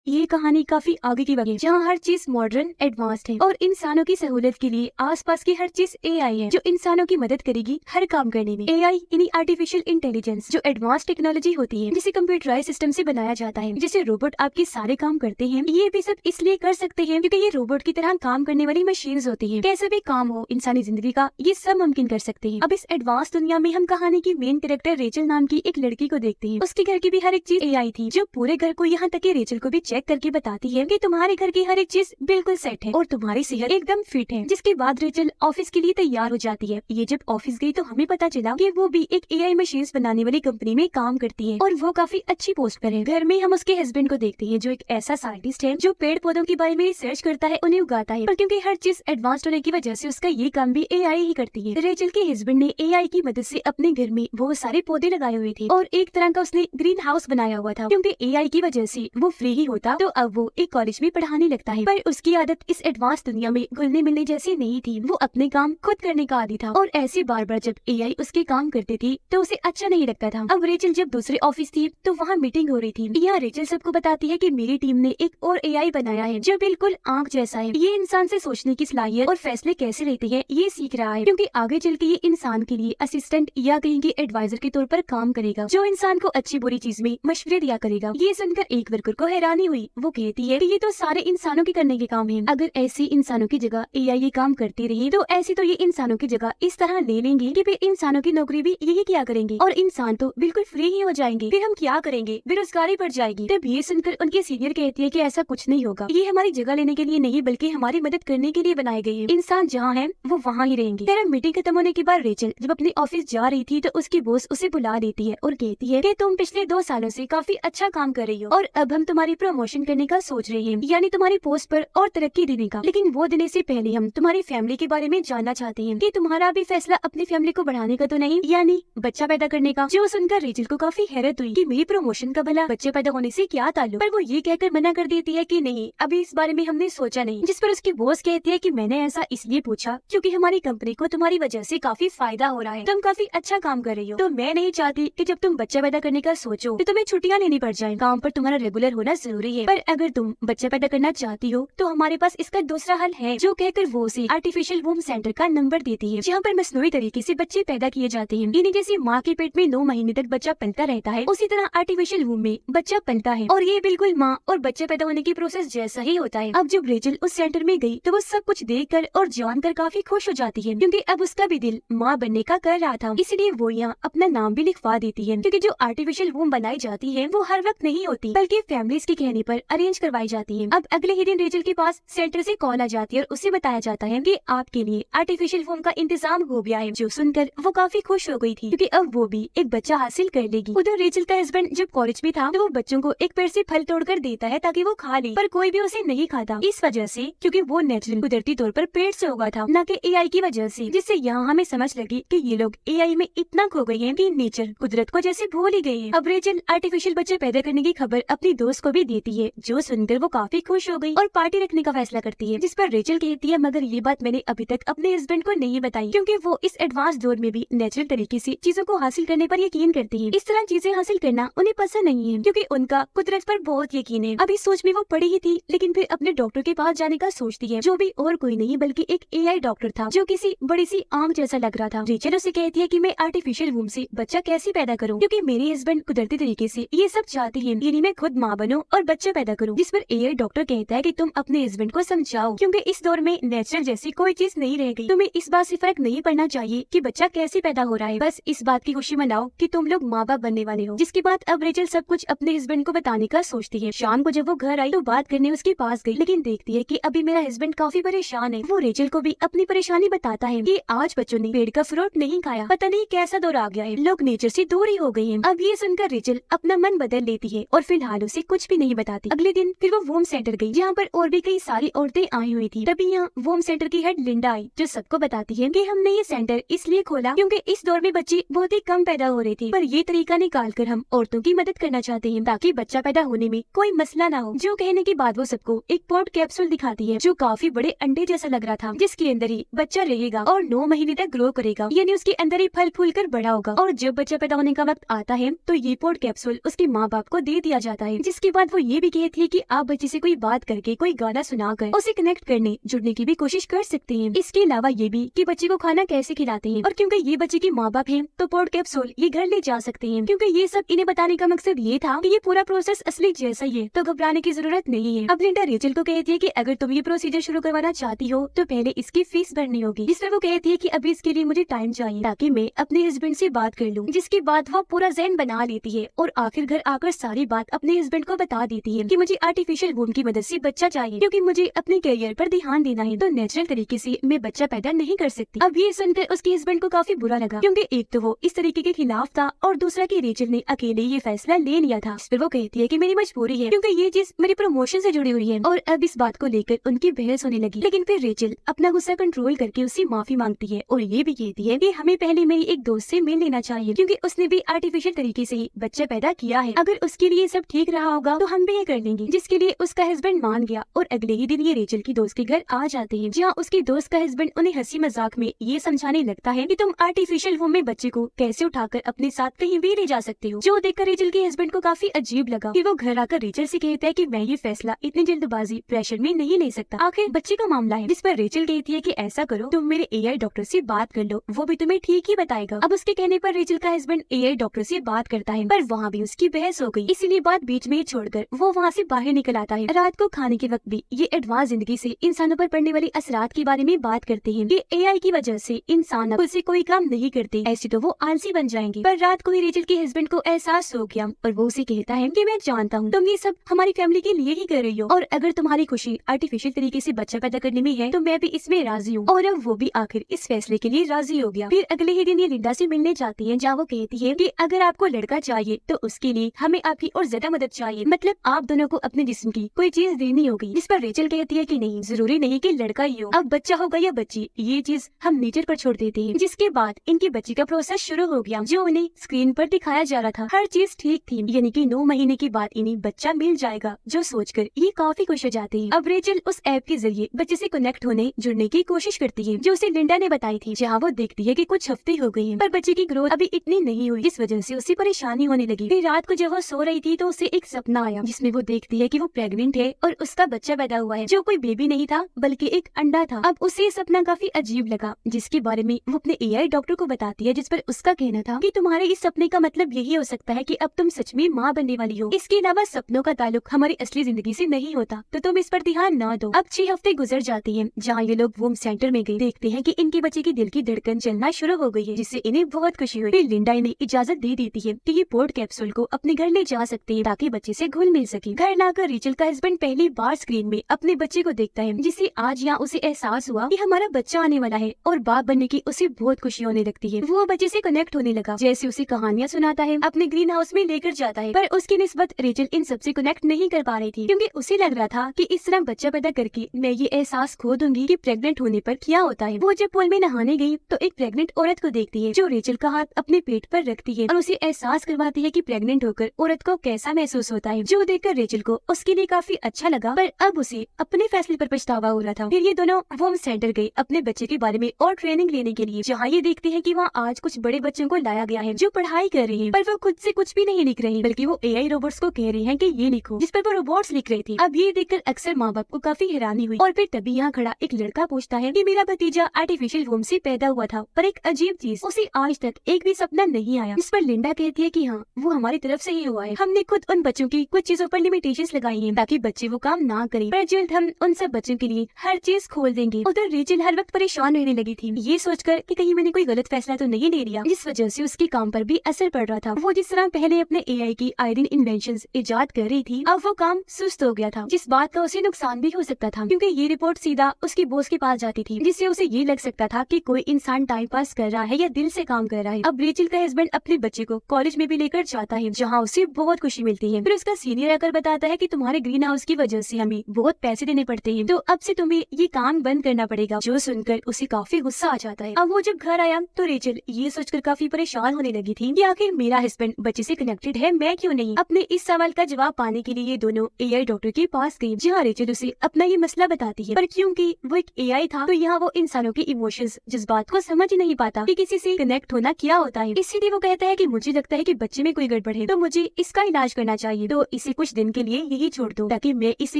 ये कहानी काफी आगे की वजह जहाँ हर चीज मॉडर्न एडवांस्ड है और इंसानों की सहूलियत के लिए आसपास की हर चीज एआई है जो इंसानों की मदद करेगी हर काम करने में। एआई यानी आर्टिफिशियल इंटेलिजेंस जो एडवांस टेक्नोलॉजी होती है जिसे कंप्यूटराइज सिस्टम से बनाया जाता है, जिसे रोबोट आपके सारे काम करते हैं। ये भी सब इसलिए कर सकते हैं क्योंकि ये रोबोट की तरह काम करने वाली मशीन होती है। कैसे भी काम हो इंसानी जिंदगी का, ये सब मुमकिन कर सकते हैं। अब इस एडवांस दुनिया में हम कहानी की मेन कैरेक्टर रेचल नाम की एक लड़की को देखते हैं। उसके घर की भी हर एक चीज एआई थी जो पूरे घर को यहाँ तक कि रेचल को भी चेक करके बताती है कि तुम्हारे घर की हर एक चीज बिल्कुल सेट है और तुम्हारी सेहत एकदम फिट है। जिसके बाद रेचल ऑफिस के लिए तैयार हो जाती है। ये जब ऑफिस गई तो हमें पता चला कि वो भी एक एआई मशीन बनाने वाली कंपनी में काम करती है और वो काफी अच्छी पोस्ट पर है। घर में हम उसके हस्बैंड को देखते हैं जो एक ऐसा साइंटिस्ट है जो पेड़ पौधों के बारे में रिसर्च करता है, उन्हें उगाता है। पर क्योंकि हर चीज एडवांस होने की वजह से उसका ये काम भी एआई ही करती है। रेचल के हस्बैंड ने एआई की मदद से अपने घर में बहुत सारे पौधे लगाए हुए थे और एक तरह का उसने ग्रीन हाउस बनाया हुआ था। क्योंकि एआई की वजह से वो फ्री ही होता तो अब वो एक कॉलेज में पढ़ाने लगता है। पर उसकी आदत इस एडवांस दुनिया में घुलने मिलने जैसी नहीं थी। वो अपने काम खुद करने का आदी था और ऐसे बार बार जब एआई उसके काम करते थे तो उसे अच्छा नहीं लगता था। अब रेचल जब दूसरे ऑफिस थी तो वहाँ मीटिंग हो रही थी। यहाँ रेचल सबको बताती है कि मेरी टीम ने एक और एआई बनाया है जो बिल्कुल आंख जैसा है। ये इंसान से सोचने की सलाहियत और फैसले कैसे लेते हैं ये सीख रहा है, क्योंकि आगे चल के ये इंसान के लिए असिस्टेंट या कहीं के एडवाइजर के तौर पर काम करेगा जो इंसान को अच्छी बुरी चीज में मशवरे दिया करेगा। ये सुनकर एक वर्कर को हैरानी हुई। वो कहती है कि ये तो सारे इंसानों के करने के काम है। अगर ऐसे इंसानों की जगह एआई ये काम करती रही तो ऐसे तो ये इंसानों की जगह इस तरह ले लेंगे कि फिर इंसानों की नौकरी भी यही क्या करेंगे और इंसान तो बिल्कुल फ्री ही हो जाएंगे। फिर हम क्या करेंगे, बेरोजगारी बढ़ जाएगी। तब ये सुनकर उनके सीनियर कहती है कि ऐसा कुछ नहीं होगा, ये हमारी जगह लेने के लिए नहीं बल्कि हमारी मदद करने के लिए बनाए गए हैं। इंसान जहाँ है वो वहाँ ही रहेंगे। फिर मीटिंग खत्म होने के बाद रेचल जब अपने ऑफिस जा रही थी तो उसकी बॉस उसे बुला लेती है और कहती है कि तुम पिछले 2 सालों से काफी अच्छा काम कर रही हो और अब हम तुम्हारी प्रमोशन करने का सोच रहे हैं, यानी तुम्हारी पोस्ट पर और तरक्की देने का। लेकिन वो देने से पहले हम तुम्हारी फैमिली के बारे में जानना चाहते हैं कि तुम्हारा भी फैसला अपनी फैमिली को बढ़ाने का तो नहीं, यानी बच्चा पैदा करने का। जो सुनकर रेचल को काफी हैरत हुई कि मेरी प्रमोशन का भला बच्चे पैदा होने से क्या ताल्लुक। पर वो ये कहकर मना कर देती है कि नहीं, अभी इस बारे में हमने सोचा नहीं। जिस पर उसकी बॉस कहती है कि मैंने ऐसा इसलिए पूछा क्योंकि हमारी कंपनी को तुम्हारी वजह से काफी फायदा हो रहा है, तुम काफी अच्छा काम कर रही हो। तो मैं नहीं चाहती कि जब तुम बच्चा पैदा करने का सोचो तो तुम्हें छुट्टियां लेनी पड़ जाए। काम पर तुम्हारा रेगुलर होना जरूरी है, पर अगर तुम बच्चा पैदा करना चाहती हो तो हमारे पास इसका दूसरा हल है। जो कहकर वो उसे आर्टिफिशियल वूम सेंटर का नंबर देती है जहाँ पर मसनूई तरीके से बच्चे पैदा किए जाते हैं। यानी जैसे माँ के पेट में 9 महीने तक बच्चा पलता रहता है उसी तरह आर्टिफिशियल वूम में बच्चा पलता है और ये बिल्कुल माँ और बच्चे पैदा होने की प्रोसेस जैसा ही होता है। अब जब रेचल उस सेंटर में गई तो वो सब कुछ देखकर और जानकर काफी खुश हो जाती है क्योंकि अब उसका भी दिल माँ बनने का कर रहा था। इसलिए वो यहाँ अपना नाम भी लिखवा देती है क्योंकि जो आर्टिफिशियल वूम बनाई जाती है वो हर वक्त नहीं होती बल्कि फैमिलीज के कहने पर अरेंज करवाई जाती है। अब अगले ही दिन रेचल के पास सेंटर से कॉल आ जाती है और उसे बताया जाता है कि आपके लिए आर्टिफिशियल वूम का इंतजाम हो गया है। जो सुनकर वो काफी खुश हो गई थी क्योंकि अब वो भी एक बच्चा हासिल कर लेगी। उधर रेचल का हस्बैंड जब कॉलेज में था तो वो बच्चों को एक पेड़ से फल तोड़कर देता है ताकि वो खा ले, पर कोई भी उसे नहीं खाता इस वजह से क्योंकि वो नेचुरल कुदरती तौर पर पेड़ से उगा था, न कि एआई की वजह से। जिससे यहाँ हमें समझ लगी कि ये लोग एआई में इतना खो गए हैं कि नेचर कुदरत को जैसे भूल ही गए हैं। अब रेचल आर्टिफिशियल बच्चे पैदा करने की खबर अपनी दोस्त को भी देती है जो सुनकर वो काफी खुश हो गई और पार्टी रखने का फैसला करती है। जिस पर रेचल कहती है मगर ये बात मैंने अभी तक अपने हस्बैंड को नहीं बताई क्योंकि वो इस एडवांस दौर में भी नेचुरल तरीके से चीजों को हासिल करने पर यकीन करती है। इस तरह चीजें हासिल करना उन्हें पसंद नहीं है क्योंकि उनका कुदरत पर बहुत यकीन है। अब इस सोच में वो पड़ी ही थी लेकिन फिर अपने डॉक्टर के पास जाने का सोचती है जो भी और कोई नहीं बल्कि एक एआई डॉक्टर था जो किसी बड़ी सी आंख जैसा लग रहा था। रेचल उसे कहती है कि मैं आर्टिफिशियल वूम से बच्चा कैसे पैदा करूं क्योंकि मेरे हस्बैंड कुदरती तरीके से ये सब चाहते हैं, यानी मैं खुद माँ बनूं और बच्चा पैदा करूं। जिस पर एआई डॉक्टर कहता है कि तुम अपने हस्बैंड को समझाओ क्योंकि इस दौर में नेचुरल जैसी कोई चीज नहीं रह गई। तुम्हें इस बात से फर्क नहीं पड़ना चाहिए कि बच्चा कैसे पैदा हो रहा है, बस इस बात की खुशी मनाओ कि तुम लोग माँ बाप बनने वाले हो। जिसके बाद अब रेचल सब कुछ अपने हस्बैंड को बताने का सोचती है। शाम को जब वो घर आई तो बात करने उसके पास गई लेकिन देखती है कि अभी मेरा हस्बैंड काफी परेशान है। वो रेचल को भी अपनी परेशानी बताता है कि आज बच्चों ने पेड़ का फ्रूट नहीं खाया, पता नहीं कैसा दौर आ गया है, लोग नेचर से दूर ही हो गए हैं। अब ये सुनकर रेचल अपना मन बदल लेती है और फिलहाल उसे कुछ भी नहीं बताती। अगले दिन फिर वो वूम सेंटर गई जहाँ पर और भी कई सारी औरतें आई हुई थी। तभी यहाँ वूम सेंटर की हेड लिंडा आई जो सबको बताती है कि हमने ये सेंटर इसलिए खोला क्योंकि इस दौर में बच्चे बहुत ही कम पैदा हो रहे थे, पर ये तरीका निकाल कर हम औरतों की मदद करना चाहते हैं ताकि बच्चा पैदा होने में कोई मसला ना हो। जो कहने के बाद वो सबको एक पोर्ट कैप्सूल दिखाती है जो काफी बड़े अंडे जैसा लग रहा था जिसके अंदर ही बच्चा रहेगा और 9 महीने तक ग्रो करेगा, यानी उसके अंदर ही फल फूल कर बड़ा होगा और जब बच्चा पैदा होने का वक्त आता है तो ये पोर्ट कैप्सूल उसके माँ बाप को दे दिया जाता है। जिसके बाद वो ये भी कहती है कि आप बच्चे से कोई बात करके, कोई गाना सुनाकर उसे कनेक्ट करने, जुड़ने की भी कोशिश कर सकते हैं। इसके अलावा ये भी कि बच्चे को खाना कैसे खिलाते हैं, और क्योंकि ये बच्चे के माँ बाप हैं तो पोर्ट कैप्सूल ये घर ले जा सकते हैं। क्योंकि ये सब इन्हें बताने का मकसद ये था कि ये पूरा प्रोसेस असली जैसा ही है, तो घबराने की जरूरत नहीं है। अब लिंडा रेचल को कहती है कि अगर तुम ये प्रोसीजर शुरू करवाना चाहती हो तो पहले इसकी फीस भरनी होगी। जिस पर वो कहती है कि अभी इसके लिए मुझे टाइम चाहिए ताकि मैं अपने हस्बैंड से बात कर लूं। जिसके बाद वो पूरा ज़हन बना लेती है और आखिर घर आकर सारी बात अपने हस्बैंड को बता देती है कि मुझे आर्टिफिशियल वूम की मदद से बच्चा चाहिए, क्योंकि मुझे अपने करियर पर ध्यान देना है, तो नेचुरल तरीके से मैं बच्चा पैदा नहीं कर सकती। अब ये सुनकर उसके हस्बैंड को काफी बुरा लगा, क्योंकि एक तो वो इस तरीके के खिलाफ था और दूसरा कि रेचल ने अकेले ये फैसला ले लिया था। इस पर वो कहती है कि मेरी मजबूरी है, क्योंकि ये चीज मेरे प्रमोशन से जुड़ी हुई है। और अब इस बात को लेकर उनकी बहस होने लगी, लेकिन फिर रेचल अपना गुस्सा कंट्रोल करके उससे माफी मांगती है और ये भी कहती है कि हमें पहले मेरी एक दोस्त से मिल लेना चाहिए, क्योंकि उसने भी आर्टिफिशियल तरीके से ही बच्चा पैदा किया है। अगर उसके लिए सब ठीक रहा होगा तो हम भी ये कर लेंगे। जिसके लिए उसका हस्बैंड मान गया और अगले ही दिन ये रेचल की दोस्त के घर आ जाते हैं, जहाँ उसकी दोस्त का हस्बैंड उन्हें हंसी मजाक में ये समझाने लगता है कि तुम आर्टिफिशियल वूम में बच्चे को कैसे उठाकर अपने साथ कहीं भी ले जा सकते हो। जो देखकर रेचल के हस्बैंड को काफी अजीब लगा। फिर वो घर आकर रेचल से कहता है कि मैं ये फैसला इतनी जल्दबाजी प्रेशर में नहीं ले सकता, आखिर बच्चे का मामला है। जिस पर रेचल कहती है कि ऐसा करो, तुम मेरे एआई डॉक्टर से बात कर लो, वो भी तुम्हें ठीक ही बताएगा। अब उसके कहने पर रेचल का हस्बैंड एआई डॉक्टर से बात करता है, पर वहाँ भी उसकी बहस हो गई, इसीलिए बात बीच में छोड़कर वो वहाँ से बाहर निकल आता है। रात को खाने के वक्त भी ये एडवांस जिंदगी से इंसानों पर पड़ने वाली असरात के बारे में बात करते हैं कि एआई की वजह से इंसान अब खुद से कोई काम नहीं करते, ऐसे तो वो आलसी बन जाएंगे। पर रात को ही रेचल के हस्बैंड को एहसास हो गया और वो उसे कहता है कि मैं जानता हूँ तुम ये सब हमारी फैमिली के लिए ही कर रही हो, और अगर तुम्हारी खुशी आर्टिफिशियल तरीके से बच्चा पैदा करने में है तो मैं भी इसमें राजी हूँ। और अब वो भी आखिर इस फैसले के लिए राजी हो गया। फिर अगले ही दिन ये लिंडा से मिलने जाती है, जहाँ वो कहती है कि अगर आपको लड़का चाहिए तो उसके लिए हमें आपकी और ज्यादा मदद चाहिए, मतलब आप दोनों को अपने जिस्म की कोई चीज देनी होगी। जिस पर रेचल कहती है कि नहीं, जरूरी नहीं कि लड़का ही हो, अब बच्चा होगा या बच्ची ये चीज हम नेचर पर छोड़ देते हैं। जिसके बाद इनकी बच्ची का प्रोसेस शुरू हो गया, जो उन्हें स्क्रीन पर दिखाया जा रहा था। हर चीज ठीक थी, यानी कि 9 महीने के बाद इन्हें बच्चा मिल जाएगा, जो सोचकर ये काफी खुश हो जाते हैं। अब रेचल उस ऐप के जरिए बच्चे से कनेक्ट होने, जुड़ने की कोशिश करती है, जो उसे लिंडा ने बताई थी, जहाँ वो देखती है कि कुछ हफ्ते हो गए हैं पर बच्चे की ग्रोथ अभी इतनी नहीं हुई, जिस वजह से उसे परेशानी होने लगी। फिर रात को जब वो सो रही थी तो उसे एक सपना आया, जिसमें वो देखती है कि वो प्रेग्नेंट है और उसका बच्चा पैदा हुआ है, जो कोई बेबी नहीं था बल्कि एक अंडा था। अब उसे ये सपना काफी अजीब लगा, जिसके बारे में वो अपने एआई डॉक्टर को बताती है, जिस पर उसका कहना था कि तुम्हारे इस सपने का मतलब यही हो सकता है कि अब तुम सच में माँ बनने वाली हो। इसके अलावा सपनों का ताल्लुक हमारी असली जिंदगी से नहीं होता, तो तुम इस पर ध्यान न दो। अब 6 हफ्ते गुजर जाते हैं, जहाँ ये लोग वूम सेंटर में गए, देखते हैं कि इनके बच्चे की दिल की धड़कन चलना शुरू हो गई है, जिससे इन्हें बहुत खुशी हुई। फिर लिंडा इन्हें इजाजत दे देती है कि ये पोर्ट कैप्सूल को अपने घर ले जा सकते हैं ताकि बच्चे से घुल मिल सके। घर लाकर रेचल का हस्बैंड पहली बार स्क्रीन में अपने बच्चे को देखता है, जिससे आज यहाँ उसे एहसास हुआ कि हमारा बच्चा आने वाला है, और बाप बनने की उसे बहुत खुशी होने लगती है। वो बच्चे से कनेक्ट होने लगा, जैसे उसे कहानियाँ सुनाता है, अपने ग्रीन हाउस में लेकर जाता है। पर उसकी निस्बत रेचल इन सबसे कनेक्ट नहीं कर पा रही थी, क्योंकि उसे लग रहा था कि इस तरह बच्चा पैदा करके मैं ये एहसास खो दूंगी कि प्रेग्नेंट होने पर क्या होता है। वो जब पूल में नहाने गई तो एक प्रेग्नेंट औरत को देखती है, जो रेचल का हाथ अपने पेट पर रखती है और उसे एहसास करवाती है कि प्रेग्नेंट होकर औरत को कैसा महसूस होता है, जो देखकर रेचल को उसके लिए काफी अच्छा लगा। पर अब उसे अपने फैसले पर पछतावा हो रहा था। फिर ये दोनों वूम सेंटर गए अपने बच्चे के बारे में और ट्रेनिंग लेने के लिए, जहाँ ये देखते हैं कि वहाँ आज कुछ बड़े बच्चों को लाया गया है जो पढ़ाई कर रहे हैं, पर वो खुद से कुछ भी नहीं लिख रहे, बल्कि वो एआई रोबोट्स को कह रहे हैं कि ये लिखो, जिस पर वो रोबोट्स लिख रहे थे। अब ये देखकर अक्सर माँ बाप को काफी हैरानी हुई, और फिर तभी यहाँ खड़ा एक लड़का पूछता है कि मेरा भतीजा आर्टिफिशियल वूम से पैदा हुआ था, पर एक अजीब चीज, उसे आज तक एक भी सपना नहीं आया। इस पर लिंडा कहती है कि हाँ, वो हमारी तरफ से ही हुआ है, हमने खुद उन बच्चों की कुछ चीजों पर लिमिटेशंस लगाई हैं ताकि बच्चे वो काम ना करें, पर जल्द हम उन सब बच्चों के लिए हर चीज खोल देंगे। उधर रेचल हर वक्त परेशान रहने लगी थी, ये सोचकर कि कहीं मैंने कोई गलत फैसला तो नहीं ले लिया, जिस वजह से उसके काम पर भी असर पड़ रहा था। वो जिस तरह पहले अपने एआई की आयरन इन्वेंशंस इजाद कर रही थी, अब वो काम सुस्त हो गया था, जिस बात का उसे नुकसान भी हो सकता था, क्योंकि ये रिपोर्ट सीधा उसके बॉस के पास जाती थी, जिससे उसे ये लग सकता था कि कोई इंसान टाइम पास कर रहा है या दिल से काम कर रहा है। अब रेचल का हस्बैंड अपने बच्चे को कॉलेज में भी लेकर जाता है, जहाँ उसे बहुत खुशी मिलती है। फिर उसका सीनियर आकर बताता है कि तुम्हारे ग्रीन हाउस की वजह से हमें बहुत पैसे देने पड़ते हैं, तो अब से तुम्हें ये काम बंद करना पड़ेगा, जो सुनकर उसे काफी गुस्सा आ जाता है। अब वो जब घर आया तो रेचल ये सोचकर काफी परेशान होने लगी थी कि आखिर मेरा हस्बैंड बच्चे से कनेक्टेड है, मैं क्यों नहीं। अपने इस सवाल का जवाब पाने के लिए ये दोनों एआई डॉक्टर के पास गई, जहाँ रेचल उसे अपना ये मसला बताती है, पर क्योंकि वो एक एआई था तो यहाँ वो इंसानों के इमोशंस, जज्बात को समझ नहीं पाता कि किसी से कनेक्ट होना क्या होता है। इसीलिए वो कहता है कि मुझे लगता है कि बच्चे में कोई गड़बड़ है, तो मुझे इसका इलाज करना चाहिए, तो इसे कुछ कुछ दिन के लिए यही छोड़ दो ताकि मैं इससे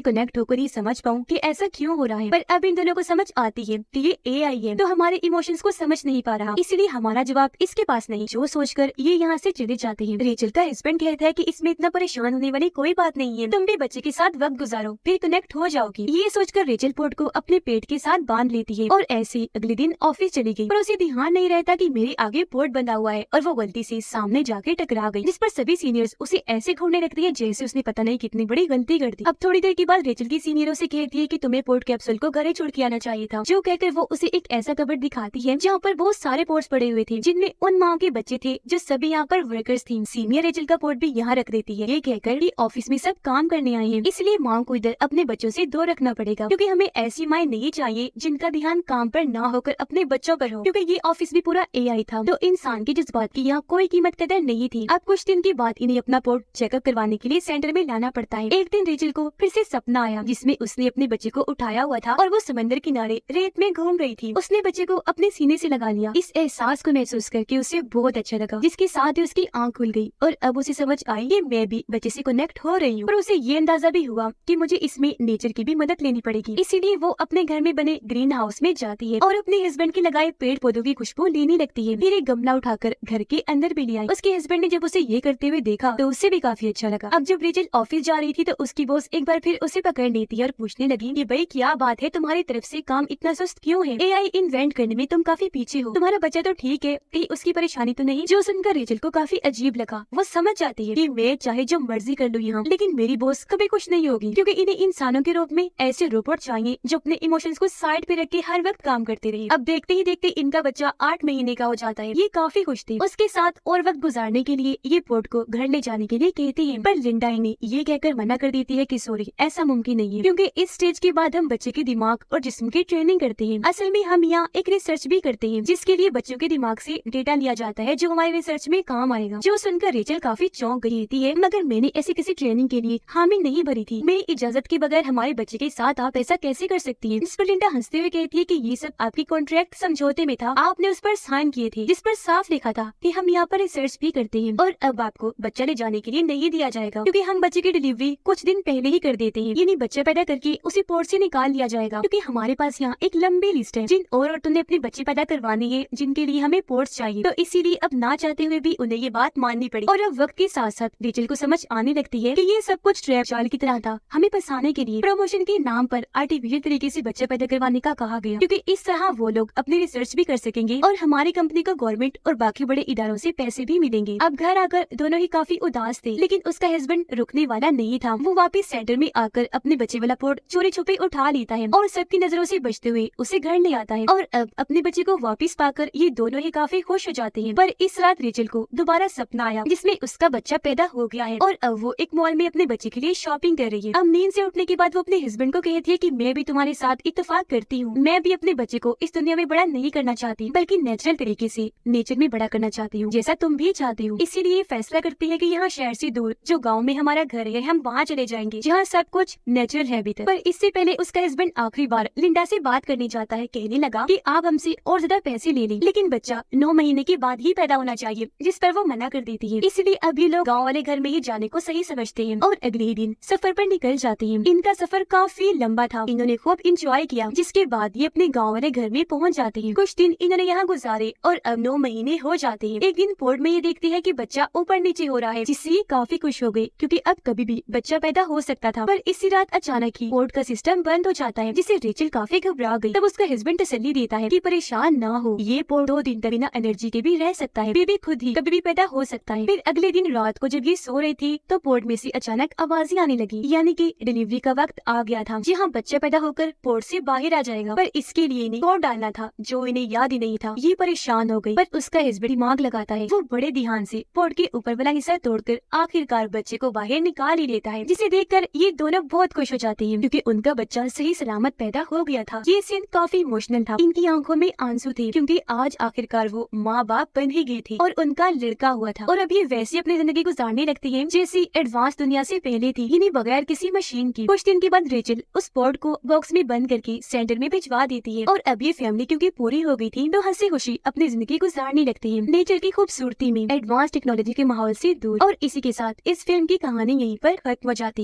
कनेक्ट होकर ही समझ पाऊँ कि ऐसा क्यों हो रहा है। पर अब इन दोनों को समझ आती है कि ये AI है, तो हमारे इमोशंस को समझ नहीं पा रहा, इसलिए हमारा जवाब इसके पास नहीं। जो सोचकर ये यहाँ से चले जाते हैं। रेचल का हस्बैंड कहता है कि इसमें इतना परेशान होने वाली कोई बात नहीं है, तुम भी बच्चे के साथ वक्त गुजारो, फिर कनेक्ट हो जाओगी। ये सोचकर रेचल पोर्ट को अपने पेट के साथ बांध लेती है और ऐसे अगले दिन ऑफिस चली गई। पर उसे ध्यान नहीं रहता कि मेरे आगे पोर्ट बंधा हुआ है और वो गलती से सामने जाके टकरा गई, जिस पर सभी सीनियर्स उसे ऐसे घूरने लगती है जैसे उसने पता नहीं कितनी बड़ी गलती कर दी। अब थोड़ी देर के बाद रेचल की सीनियरों से कहती है कि तुम्हें पोर्ट कैप्सूल को घरे छोड़ के आना चाहिए था। जो कहकर वो उसे एक ऐसा कबर्ड दिखाती है जहाँ पर बहुत सारे पोर्ट्स पड़े हुए थे, जिनमें उन माँ के बच्चे थे जो सभी यहाँ पर वर्कर्स थी। सीनियर रेचल का पोर्ट भी यहाँ रख देती है, ये कहकर कि ऑफिस में सब काम करने आए हैं, इसलिए माँ को इधर अपने बच्चों से दूर रखना पड़ेगा, क्योंकि हमें ऐसी माँ नहीं चाहिए जिनका ध्यान काम पर ना होकर अपने बच्चों पर हो, क्योंकि ये ऑफिस भी पूरा AI था, तो इंसान के जज्बात की यहाँ कोई कीमत कदर नहीं थी। अब कुछ दिन के बाद इन्हें अपना पोर्ट चेकअप करवाने के लिए सेंटर में लाना पड़ता है। एक दिन रेचल को फिर से सपना आया जिसमें उसने अपने बच्चे को उठाया हुआ था और वो समंदर किनारे रेत में घूम रही थी। उसने बच्चे को अपने सीने से लगा लिया। इस एहसास को महसूस करके उसे बहुत अच्छा लगा, जिसके साथ ही उसकी आंख खुल गई और अब उसे समझ आई कि मैं भी बच्चे से कनेक्ट हो रही हूँ। पर उसे ये अंदाजा भी हुआ कि मुझे इसमें नेचर की भी मदद लेनी पड़ेगी, इसीलिए वो अपने घर में बने ग्रीन हाउस में जाती है और अपने हस्बैंड के लगाए पेड़ पौधों की खुशबू लेने लगती है। फिर एक गमला उठाकर घर के अंदर भी ले आई। उसके हस्बैंड ने जब उसे ये करते हुए देखा तो उसे भी काफी अच्छा लगा। अब जब रेचल ऑफिस जा रही थी तो उसकी बॉस एक बार फिर उसे पकड़ लेती है और पूछने लगी कि भाई क्या बात है, तुम्हारी तरफ से काम इतना सुस्त क्यों है? AI इन्वेंट करने में तुम काफी पीछे हो, तुम्हारा बच्चा तो ठीक है, कहीं उसकी परेशानी तो नहीं? जो सुनकर रेचल को काफी अजीब लगा। वो समझ जाती है कि मैं चाहे जो मर्जी कर लूँ यहाँ, लेकिन मेरी बॉस कभी खुश नहीं होगी, क्योंकि इन्हें इंसानों के रूप में ऐसे रोबोट चाहिए जो अपने इमोशंस को साइड पे रख के हर वक्त काम करते रहे। अब देखते ही देखते इनका बच्चा 8 महीने का हो जाता है। ये काफी खुश थी। उसके साथ और वक्त गुजारने के लिए ये पोर्ट को घर ले जाने के लिए कहती है, पर लिंडा इन्हें ये कहकर मना कर देती है कि सॉरी, ऐसा मुमकिन नहीं है, क्योंकि इस स्टेज के बाद हम बच्चे के दिमाग और जिस्म की ट्रेनिंग करते हैं। असल में हम यहाँ एक रिसर्च भी करते हैं, जिसके लिए बच्चों के दिमाग से डेटा लिया जाता है जो हमारे रिसर्च में काम आएगा। जो सुनकर रेचल काफी चौंक गई है, मगर मैंने ऐसी किसी ट्रेनिंग के लिए हामी नहीं भरी थी। मेरी इजाजत के बगैर हमारे बच्चे के साथ आप ऐसा कैसे कर सकती है? इस पर लिंडा हंसते हुए कहती है कि ये सब आपकी कॉन्ट्रैक्ट समझौते में था, आपने उस पर साइन किए थे, जिस पर साफ लिखा था कि हम यहाँ पर रिसर्च भी करते हैं और अब आपको बच्चा ले जाने के लिए नहीं दिया जाएगा, क्योंकि हम बच्चे की डिलीवरी कुछ दिन पहले ही कर देते हैं। यानी बच्चा पैदा करके उसे पोर्ट से निकाल लिया जाएगा, क्योंकि हमारे पास यहाँ एक लंबी लिस्ट है जिन और औरतों ने अपने बच्चे पैदा करवाने हैं जिनके लिए हमें पोर्ट्स चाहिए, तो इसीलिए अब ना चाहते हुए भी उन्हें ये बात माननी पड़ी। और अब वक्त के साथ साथ रेचल को समझ आने लगती है कि ये सब कुछ ट्रैप जाल की तरह था, हमें फंसाने के लिए प्रमोशन के नाम पर आर्टिफिशियल तरीके से बच्चा पैदा करवाने का कहा गया, क्योंकि इस तरह वो लोग अपनी रिसर्च भी कर सकेंगे और हमारी कंपनी को गवर्नमेंट और बाकी बड़े इदारों से पैसे भी मिलेंगे। अब घर आकर दोनों ही काफी उदास थे, लेकिन उसका हस्बैंड रुकने वाला नहीं था। वो वापस सेंटर में आकर अपने बच्चे वाला पोर्ट चोरी छुपे उठा लेता है और सबकी नजरों से बचते हुए उसे घर ले आता है। और अब अपने बच्चे को वापस पाकर ये दोनों ही काफी खुश हो जाते हैं। पर इस रात रेचल को दोबारा सपना आया जिसमें उसका बच्चा पैदा हो गया है और अब वो एक मॉल में अपने बच्चे के लिए शॉपिंग कर रही है। अब नींद से उठने के बाद वो अपने हस्बैंड को कहती है कि मैं भी तुम्हारे साथ इत्तेफाक करती हूँ, मैं भी अपने बच्चे को इस दुनिया में बड़ा नहीं करना चाहती, बल्कि नेचुरल तरीके से नेचर में बड़ा करना चाहती हूँ, जैसा तुम भी चाहती हो। इसीलिए फैसला करती है कि यहाँ शहर से दूर जो गाँव में हमारा घर है, हम वहाँ चले जाएंगे जहाँ सब कुछ नेचुरल है अभी तक। पर इससे पहले उसका हस्बैंड आखिरी बार लिंडा से बात करने जाता है। कहने लगा कि आप हमसे और ज्यादा पैसे ले लें, लेकिन बच्चा 9 महीने के बाद ही पैदा होना चाहिए, जिस पर वो मना कर देती है। इसलिए अभी लोग गाँव वाले घर में ही जाने को सही समझते हैं और अगले दिन सफर पर निकल जाते हैं। इनका सफर काफी लंबा था, इन्होंने खूब इंजॉय किया, जिसके बाद ये अपने गाँव वाले घर में पहुँच जाते हैं। कुछ दिन इन्होंने यहाँ गुजारे और अब 9 महीने हो जाते हैं। एक दिन पोर्ट में ये देखती है कि बच्चा ऊपर नीचे हो रहा है, जिससे ये काफी खुश हो गई, क्योंकि अब कभी भी बच्चा पैदा हो सकता था। पर इसी रात अचानक ही पोर्ट का सिस्टम बंद हो जाता है, जिससे रेचल काफी घबरा गई। तब उसका हस्बैंड तसल्ली देता है कि परेशान ना हो, ये पोर्ट 2 दिन तक बिना एनर्जी के भी रह सकता है, बेबी खुद ही कभी भी पैदा हो सकता है। फिर अगले दिन रात को जब ये सो रही थी तो पोर्ट में से अचानक आवाजें आने लगी, यानी कि डिलीवरी का वक्त आ गया था, जहाँ बच्चा पैदा होकर पोर्ट से बाहर आ जाएगा। पर इसके लिए इन्हें कोड डालना था जो इन्हें याद ही नहीं था। ये परेशान हो गई, पर उसका हस्बैंड दिमाग लगाता है। वो बड़े ध्यान से पोर्ट के ऊपर वाला हिस्सा तोड़कर आखिरकार बच्चे को बाहर निकाल ही लेता है, जिसे देखकर ये दोनों बहुत खुश हो जाते हैं, क्योंकि उनका बच्चा सही सलामत पैदा हो गया था। ये सीन काफी इमोशनल था। इनकी आंखों में आंसू थे, क्योंकि आज आखिरकार वो माँ बाप बन ही गए थे और उनका लड़का हुआ था। और अब ये वैसे अपनी जिंदगी गुजारने लगती है जैसी एडवांस दुनिया से पहले थी, यानी बगैर किसी मशीन की। कुछ दिन के बाद रेचल उस पोर्ट को बॉक्स में बंद करके सेंटर में भिजवा देती है और अब ये फैमिली क्योंकि पूरी हो गई थी तो हंसी खुशी अपनी जिंदगी गुजारने लगती है, नेचर की खूबसूरती में, एडवांस टेक्नोलॉजी के माहौल से दूर। और इसी के साथ इस फिल्म की कहानी कहानी यहीं पर खत्म हो जाती है।